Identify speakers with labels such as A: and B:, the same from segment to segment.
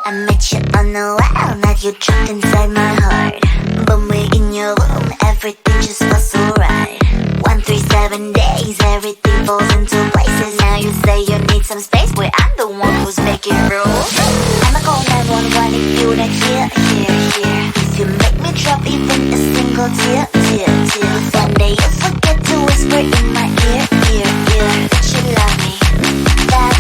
A: I met you on the wall, now you're trapped inside my heart. When we're in your room, everything just feels so right. 137 days, everything falls into places. Now you say you need some space, where I'm the one who's making rules. I'ma call 911 if you're not here. You make me drop even a single tear. Someday you forget to whisper in my ear. That you love me, that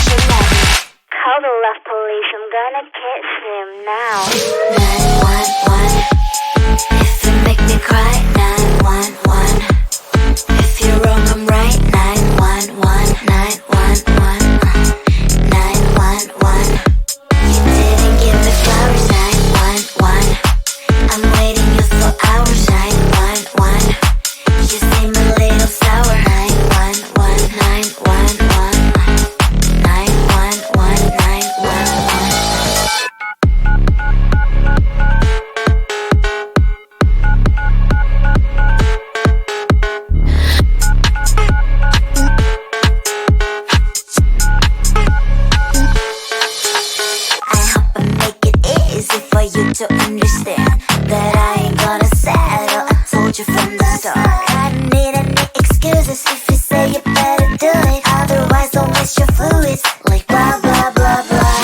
A: you love me.
B: Call the love police, I'm gonna catch him now.
A: 911, if you make me cry. 911, if you're wrong I'm right. 911, 911, 911, you didn't give me flowers. 911, I'm waiting you for hours. 911, you seem a little sour. 911, 911, 911, 911. For you to understand that I ain't gonna settle. I told you from the start. I don't need any excuses if you say you better do it. Otherwise don't waste your fluids like blah blah blah blah.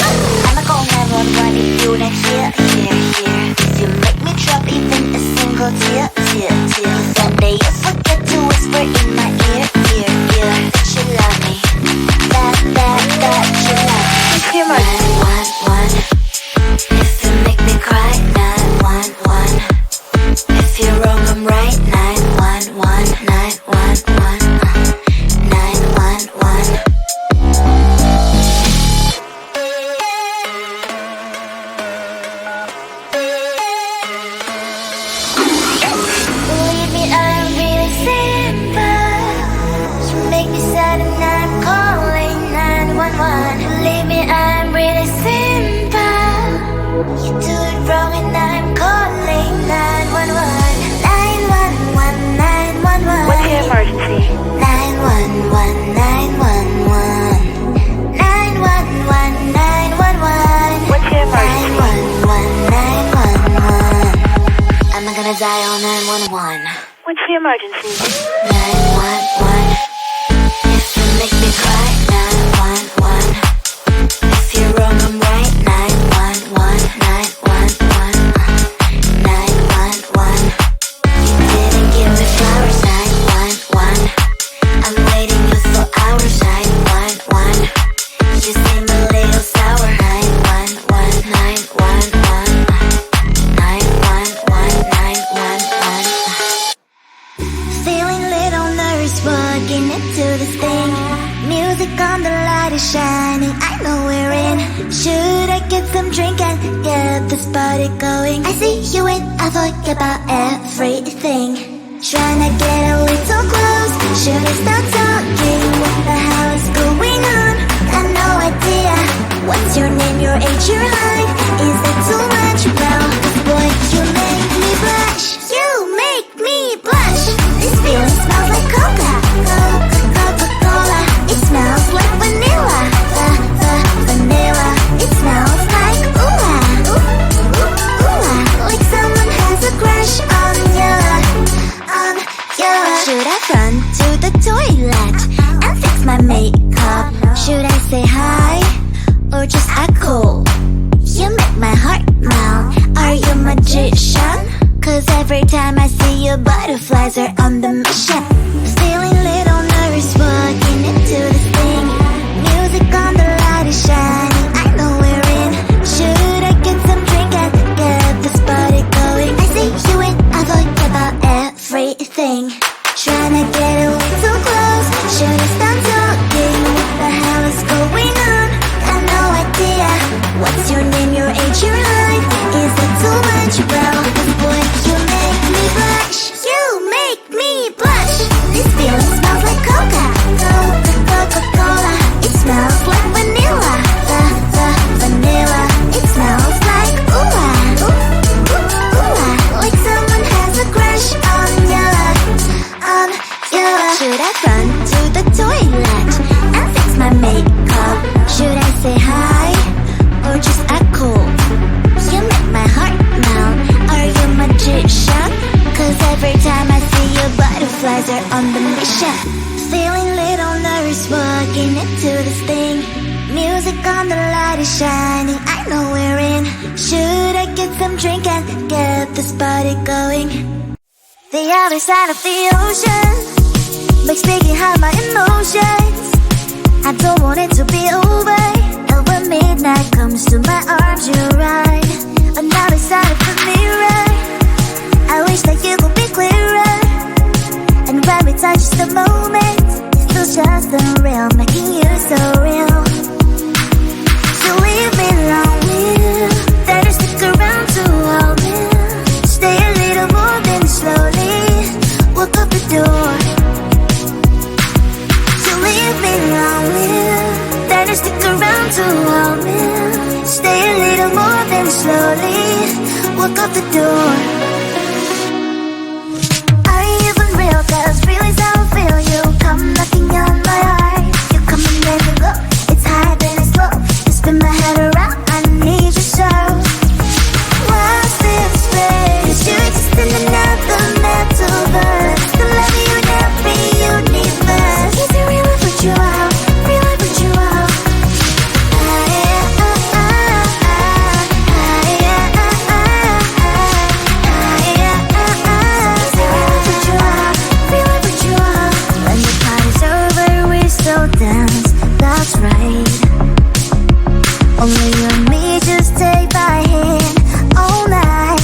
A: I'ma call 911 if you're not here. You make me drop even a single tear. Someday you forget to whisper in my ear. That you love me, that you love me. 911, if you make me cry. 911, if you're wrong I'm right. 911, 911, 911. Believe me, I'm really simple. You make me sad and I'm calling 911. Believe me, I'm really simple. You do it wrong and I'm calling 911. 911, 911.
B: What's your emergency?
A: 911, 911. 911, 911.
B: What's your emergency?
A: 911, 911. I'm not gonna dial 911.
B: What's the emergency?
A: 911, if you make me cry. 911, if you're wrong I'm right. 911, 911, 911, you didn't give me flowers. 911, I'm waiting you for hours. 911, you seem a little sour. 911, 911, 911, 911. Feeling little nervous walking into this thing. Music on, the light is shining, I know we're in. Should I get some drink and get this party going? I see you in, I forget about everything. Tryna get a little close, should I start talking? What the hell is going on? Got no idea. What's your name, your age, your height? Is it too much? Well, boy, you make me blush. You make me blush. This feeling smells like Coca-Cola. It smells like vanilla. Vanilla. It smells like like someone has a crush on you. Should I run to the toilet and fix my makeup? Should I say hi or just act cool? You make my heart melt. Are you a magician? 'Cause every time I see you, butterflies are on the mission. Feeling little nervous walking into this thing. Music on, the light is shining, I know we're in. Should I get some drink and get this party going? I see you in, I forget about everything. Tryna get a little close, should I start talking? What the hell is going on? Got no idea. What's your name, your age, your height? Is it too much? Well, boy, you make me blush. You make me blush. This feeling smells like Coca-Cola. It smells like vanilla. Vanilla. It smells like like someone has a crush on you. Should I run to the toilet and fix my makeup? Should I say hi or or just echo? You make my heart melt. Are you a magician? Cause every time I see you, butterflies are on the mission. Feeling little nervous walking into this thing. Music on, the light is shining, I know we're in. Should I get some drink and get this party going? The other side of the ocean makes me get high my emotions. I don't want it to be over. And when midnight comes to my arms, you're right. Another side of the mirror, I wish that you could be clearer. And when we touch the moment, it feels just unreal, making you so real. So leave me lonely, better stick around to hold me. Stay a little more than slowly walk up the door. So leave me lonely, better stick around to hold me. Stay a little more than slowly walk up the door. Are you even real? Cause feelings I will feel you come knocking on my heart. You come and let me go, it's high then it's low. Spin my head around, I need you so. Lost in space, you exist in another metaverse. The love you every universe. Is it real if what you are? Real if what you are? Is it real if what you are? Real if what you are? When the party's over, we still dance, that's right. Only you and me, just take my hand all night.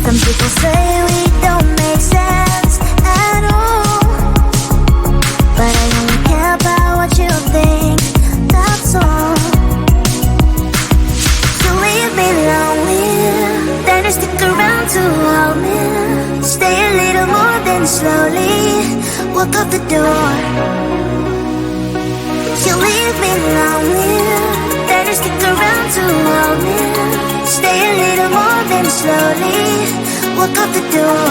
A: Some people say we don't make sense at all, but I only care about what you think, that's all. So leave me lonely, then just stick around to hold me. Stay a little more than slowly walk up the door. You leave me lonely, then just stick around to hold me. Stay a little more than slowly walk up the door.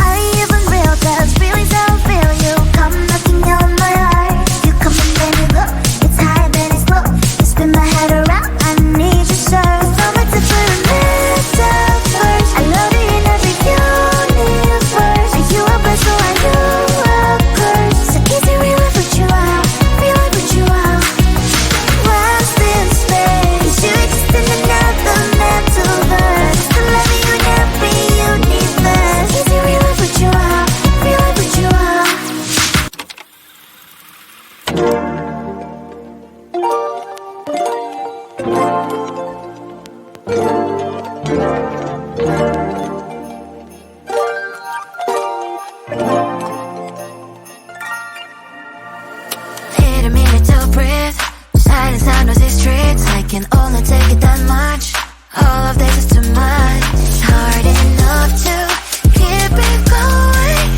A: Are you even real? Cause feelings I will feel you come knocking on my heart. You come and then you go, it's high then it's low. You spin my head around, I need you so. So much to put a metaverse. I love you in every universe. Are you a blessing or are you a curse? So is it real if what you are? Real if what you are? Lost in space, you exist in another metaverse. The love you in every universe. Is it real if what you are? Real if what you are? Need a minute to breathe. Silence on those streets, I can only take it that much. All of this is too much. It's hard enough to keep it going.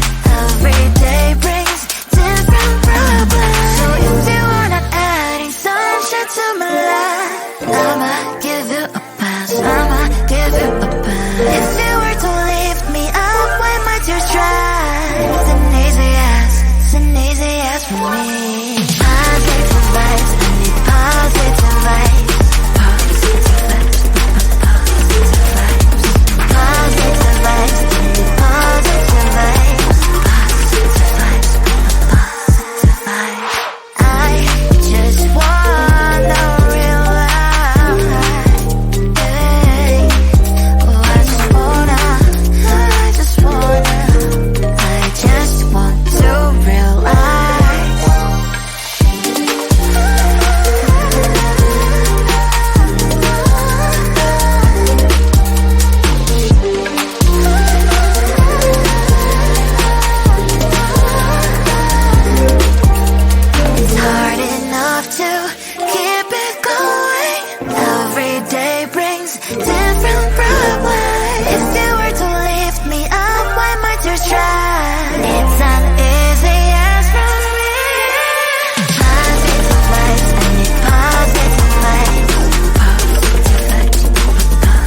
A: Every day brings different problems. So if you are not adding sunshine to my life, I'ma give you a pass, I'ma give you a pass. If you were to lift me up when my tears dry, it's an easy yes, it's an easy yes for me. Positive vibes, I need positive vibes. Positive vibes, positive vibes. Positive vibes, I need positive vibes. Positive vibes, positive vibes. I just wanna realize, oh, I just wanna, I just want to realize. It's hard enough to keep it going. Every day brings different problems. If you were to lift me up when my tears dry, it's an easy yes from me. Positive vibes, I need positive vibes. Positive vibes,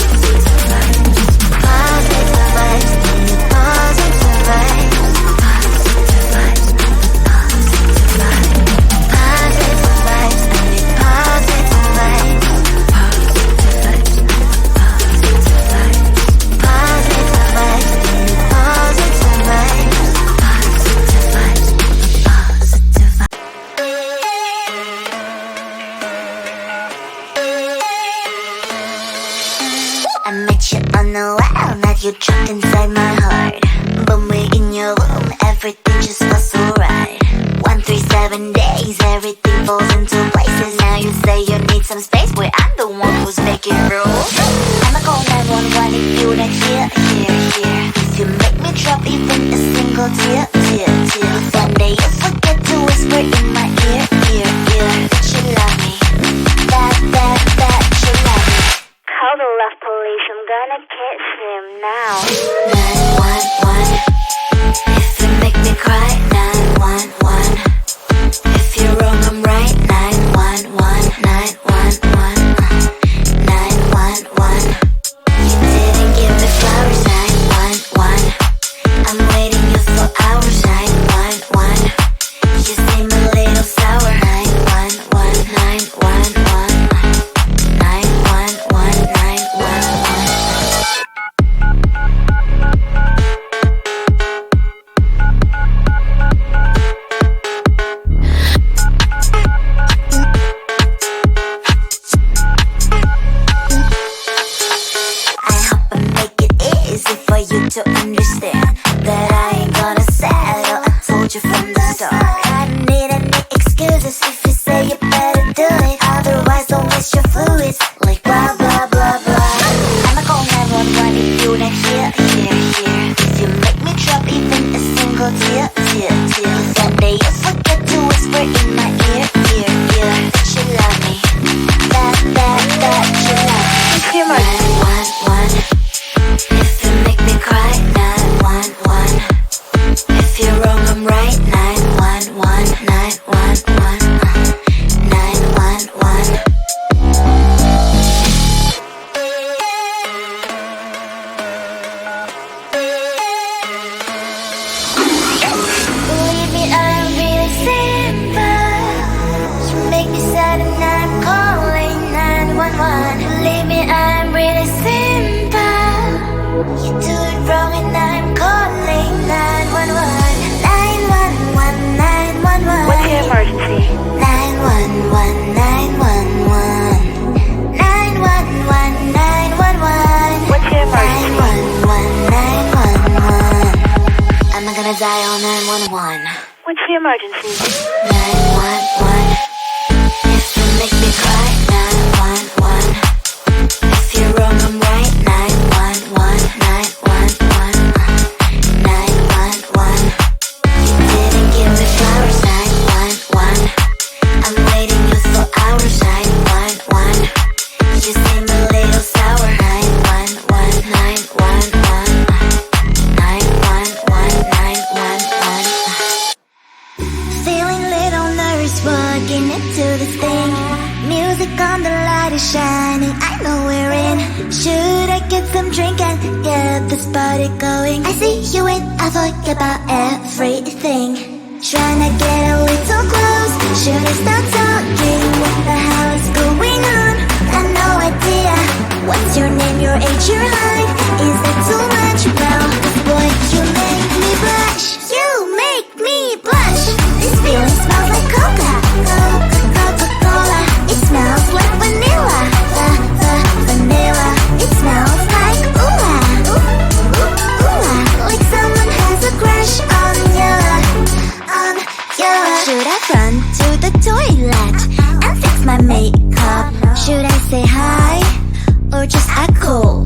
A: positive vibes. Positive vibes, I need positive vibes. Positive vibes, positive vibes. Positive vibes, I need drop even a single tear. One day you forget to whisper in my ear, that you love me, that you love me.
B: Call the love police, I'm gonna catch him now.
A: 911, if you make me cry. 911, if you're wrong I'm right. 911, 911, 911. You didn't give me flowers. 911, I'm waiting you for hours. 911, you seem a little sour. 911, 911, 911, 911. I hope I make it easy for you to understand that I ain't gonna settle. I told you from the start. I don't need any excuses if you say you better do it. Otherwise don't waste your fluids like blah blah blah blah. I'ma call 911 if you not here. If you make me drop even a single tear. One day you forget to whisper in my ear, that you love me, that you love me. 911, if you make me cry. 911, if you're wrong I'm right. 911, 911, 911. Believe me, I'm really simple. You make me sad and I'm calling 911. Believe me, I'm really simple. You do it wrong and I'm calling 911. 911, 911.
B: What's your emergency?
A: 911, 911. 911, 911.
B: What's your emergency?
A: 911, 911. I'm not gonna die on 911.
B: What's your emergency?
A: 911, if you make me cry. 911, if you're wrong I'm right. 911, 911, 911. You didn't give me flowers. 911, I'm waiting you for hours. 911, you seem a little sour. 911, 911, 911, 911. Feeling little nervous walking into this thing. Music on, the light is shining, I know we're in. Should I get some drink and get this party going? I see you and I forget about everything. Tryna get a little close. Should I start talking? What the hell is going on? Got no idea. What's your name, your age, your height? Is that too much? Well, boy, you make me blush. You make me blush. This feeling smells like Coca-Cola. It smells like vanilla. Vanilla. It smells like like someone has a crush on you. Should I run to the toilet and fix my makeup? Should I say hi or just act cool?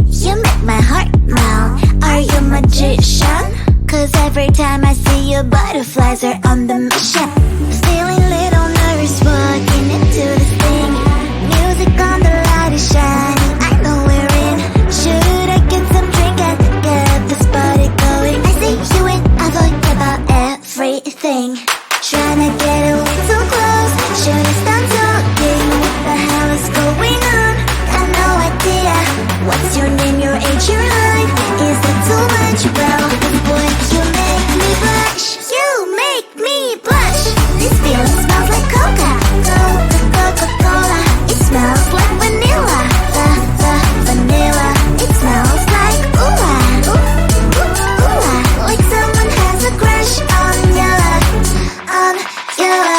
A: You make my heart melt. Are you a magician? 'Cause every time I see you, butterflies are on the mission. Feeling little nervous walking into this thing. Music on, the light is shining, I know we're in. Should I get some drink and get this party going? I see you and I forget about everything. Tryna get a little close. Should I start talking? What the hell is going on? Got no idea. What's your name, your age, your height? Is that too much? Well, boy, you make me blush. You make me blush. This feeling smells like Coca-Cola. It smells like vanilla. Vanilla. It smells like like someone has a crush on you.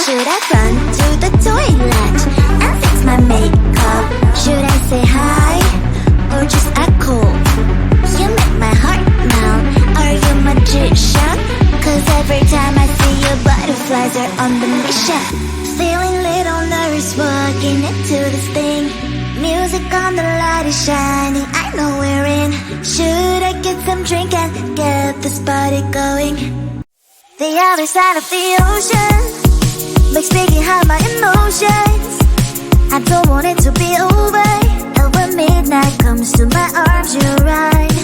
A: Should I run to the toilet and fix my makeup? Should I say hi or just act cool? You make my heart melt. Are you a magician? 'Cause every time I see you, butterflies are on the mission. Feeling little nervous walking into this thing. music on, the light is shining, I know we're in. Should I get some drink and get this party going? The other side of the ocean makes me hide my emotions. I don't want it to be over, and when midnight comes to my arms, you're right.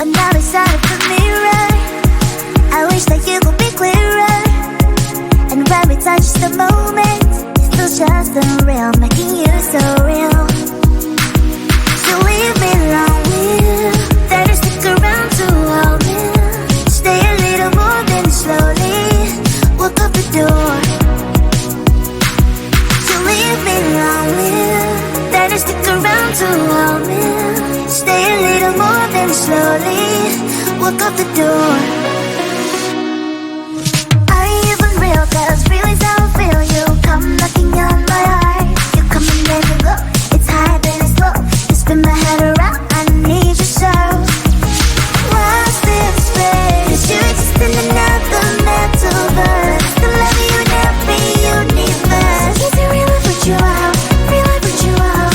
A: Another side of the mirror, I wish that you could be clearer. And when we touch the moment, it feels just unreal, making you so real. So leave me long, will that you stick around to hold me? Stay a little more, then slowly walk up the door. So leave me long, will that you stick around to hold me? Stay a little more, then slowly walk up the door. Are you even real? 'Cause feelings I feel you come knocking on my heart. You come and then you go, it's high then it's low. You spin my head around, I need you so. What's this space? 'Cause you exist in another metaverse. The love you never universe. Is it real? I put you out, real I put you out.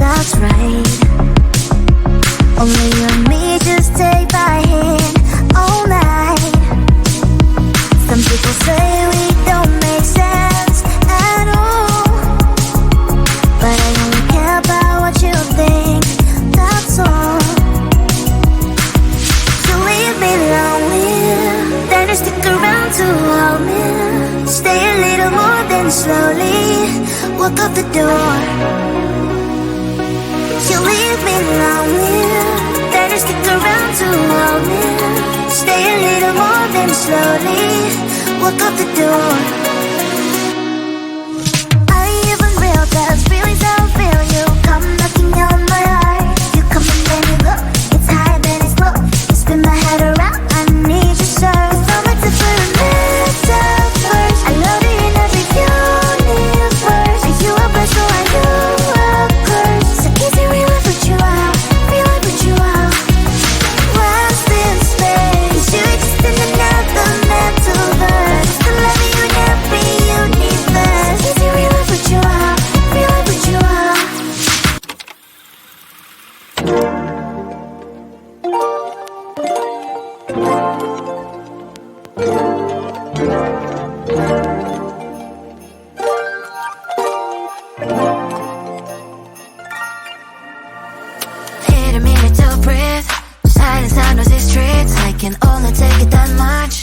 A: That's right. Only you and me, just take my hand all night. Some people say we don't make sense at all, but I only care about what you think, that's all. So leave me lonely, then you stick around to hold me. Stay a little more, then slowly walk out the door. You leave me lonely, then you stick around to hold me. Stay a little more, then slowly walk out the door. Are you even real? 'Cause feelings I feel you come knocking on my heart. You come and then you go, it's high then it's low. You spin my head around, I need you so. So much different metaverse. I love you in every universe. Are you a blessing or are you a curse? So is it real? I put you out, real I put you out. What's this space? 'Cause you exist in another metaverse. The love you never universe. So is it real? I put you out, real I put you out.
C: Need a minute to breathe. Silence I know these streets. I can only take it that much.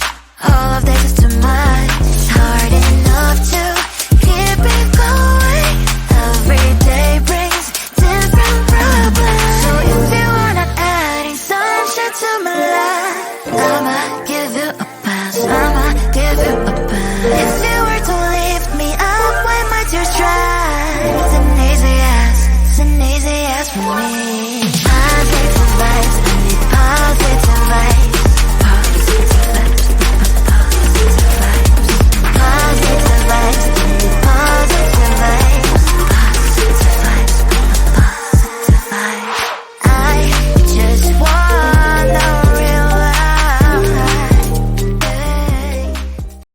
C: All of this is too much. It's hard enough to keep it going. Every day brings different problems. So if you wanna adding sunshine to my life, I'ma give you a pass. I'ma give you a pass. If you were to lift me up when my tears dry, it's an easy yes for me.